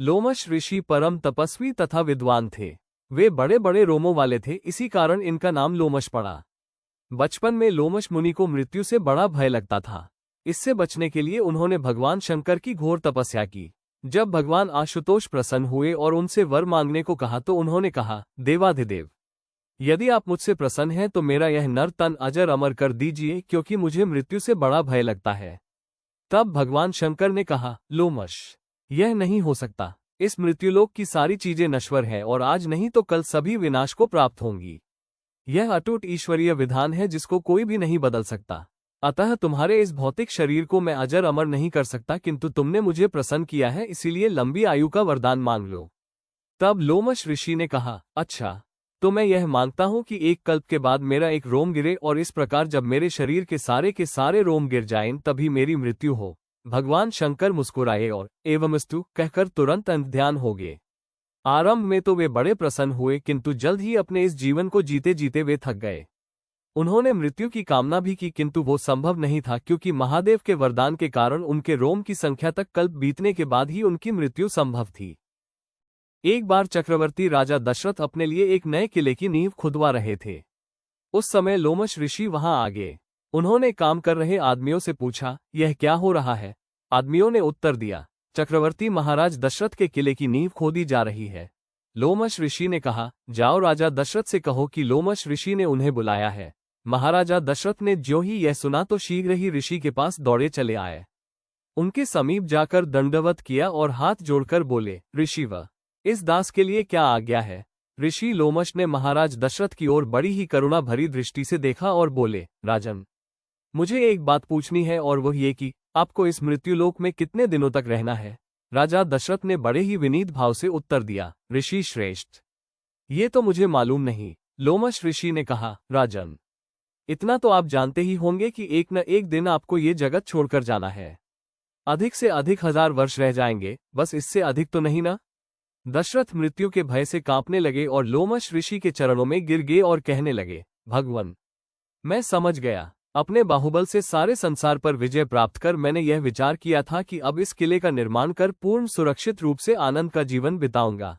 लोमश ऋषि परम तपस्वी तथा विद्वान थे। वे बड़े बड़े रोमों वाले थे, इसी कारण इनका नाम लोमश पड़ा। बचपन में लोमश मुनि को मृत्यु से बड़ा भय लगता था। इससे बचने के लिए उन्होंने भगवान शंकर की घोर तपस्या की। जब भगवान आशुतोष प्रसन्न हुए और उनसे वर मांगने को कहा तो उन्होंने कहा, देवाधिदेव, यदि आप मुझसे प्रसन्न हैं तो मेरा यह नर तन अजर अमर कर दीजिए, क्योंकि मुझे मृत्यु से बड़ा भय लगता है। तब भगवान शंकर ने कहा, लोमश, यह नहीं हो सकता। इस मृत्युलोक की सारी चीजें नश्वर हैं और आज नहीं तो कल सभी विनाश को प्राप्त होंगी। यह अटूट ईश्वरीय विधान है जिसको कोई भी नहीं बदल सकता। अतः तुम्हारे इस भौतिक शरीर को मैं अजर अमर नहीं कर सकता, किंतु तुमने मुझे प्रसन्न किया है, इसीलिए लंबी आयु का वरदान मांग लो। तब लोमश ऋषि ने कहा, अच्छा, तो मैं यह मांगता हूं कि एक कल्प के बाद मेरा एक रोम गिरे और इस प्रकार जब मेरे शरीर के सारे रोम गिर जाएं तभी मेरी मृत्यु हो। भगवान शंकर मुस्कुराए और एवमस्तु कहकर तुरंत अंतर्ध्यान हो गए। आरंभ में तो वे बड़े प्रसन्न हुए, किंतु जल्द ही अपने इस जीवन को जीते जीते वे थक गए। उन्होंने मृत्यु की कामना भी की, किंतु वो संभव नहीं था, क्योंकि महादेव के वरदान के कारण उनके रोम की संख्या तक कल्प बीतने के बाद ही उनकी मृत्यु संभव थी। एक बार चक्रवर्ती राजा दशरथ अपने लिए एक नए किले की नींव खुदवा रहे थे। उस समय लोमश ऋषि वहां आ गए। उन्होंने काम कर रहे आदमियों से पूछा, यह क्या हो रहा है? आदमियों ने उत्तर दिया, चक्रवर्ती महाराज दशरथ के किले की नींव खोदी जा रही है। लोमश ऋषि ने कहा, जाओ राजा दशरथ से कहो कि लोमश ऋषि ने उन्हें बुलाया है। महाराजा दशरथ ने ज्यों ही यह सुना तो शीघ्र ही ऋषि के पास दौड़े चले आए। उनके समीप जाकर दंडवत किया और हाथ जोड़कर बोले, ऋषिव, इस दास के लिए क्या आज्ञा है? ऋषि लोमश ने महाराज दशरथ की ओर बड़ी ही करुणा भरी दृष्टि से देखा और बोले, राजन, मुझे एक बात पूछनी है और वह ये कि आपको इस मृत्युलोक में कितने दिनों तक रहना है? राजा दशरथ ने बड़े ही विनीत भाव से उत्तर दिया, ऋषि श्रेष्ठ, ये तो मुझे मालूम नहीं। लोमश ऋषि ने कहा, राजन, इतना तो आप जानते ही होंगे कि एक न एक दिन आपको ये जगत छोड़कर जाना है। अधिक से अधिक 1000 वर्ष रह जाएंगे, बस इससे अधिक तो नहीं ना? दशरथ मृत्यु के भय से कांपने लगे और लोमश ऋषि के चरणों में गिर गए और कहने लगे, भगवान, मैं समझ गया। अपने बाहुबल से सारे संसार पर विजय प्राप्त कर मैंने यह विचार किया था कि अब इस किले का निर्माण कर पूर्ण सुरक्षित रूप से आनंद का जीवन बिताऊंगा,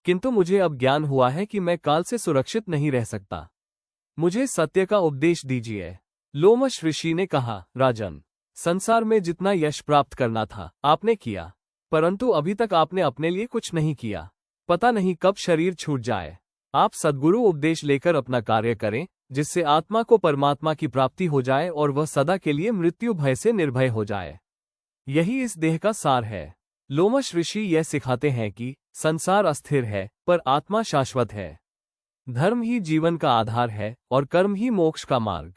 किंतु मुझे अब ज्ञान हुआ है कि मैं काल से सुरक्षित नहीं रह सकता। मुझे सत्य का उपदेश दीजिए। लोमश ऋषि ने कहा, राजन, संसार में जितना यश प्राप्त करना था आपने किया, परंतु अभी तक आपने अपने लिए कुछ नहीं किया। पता नहीं कब शरीर छूट जाए। आप सद्गुरु उपदेश लेकर अपना कार्य करें, जिससे आत्मा को परमात्मा की प्राप्ति हो जाए और वह सदा के लिए मृत्यु भय से निर्भय हो जाए। यही इस देह का सार है। लोमश ऋषि यह सिखाते हैं कि संसार अस्थिर है पर आत्मा शाश्वत है। धर्म ही जीवन का आधार है और कर्म ही मोक्ष का मार्ग।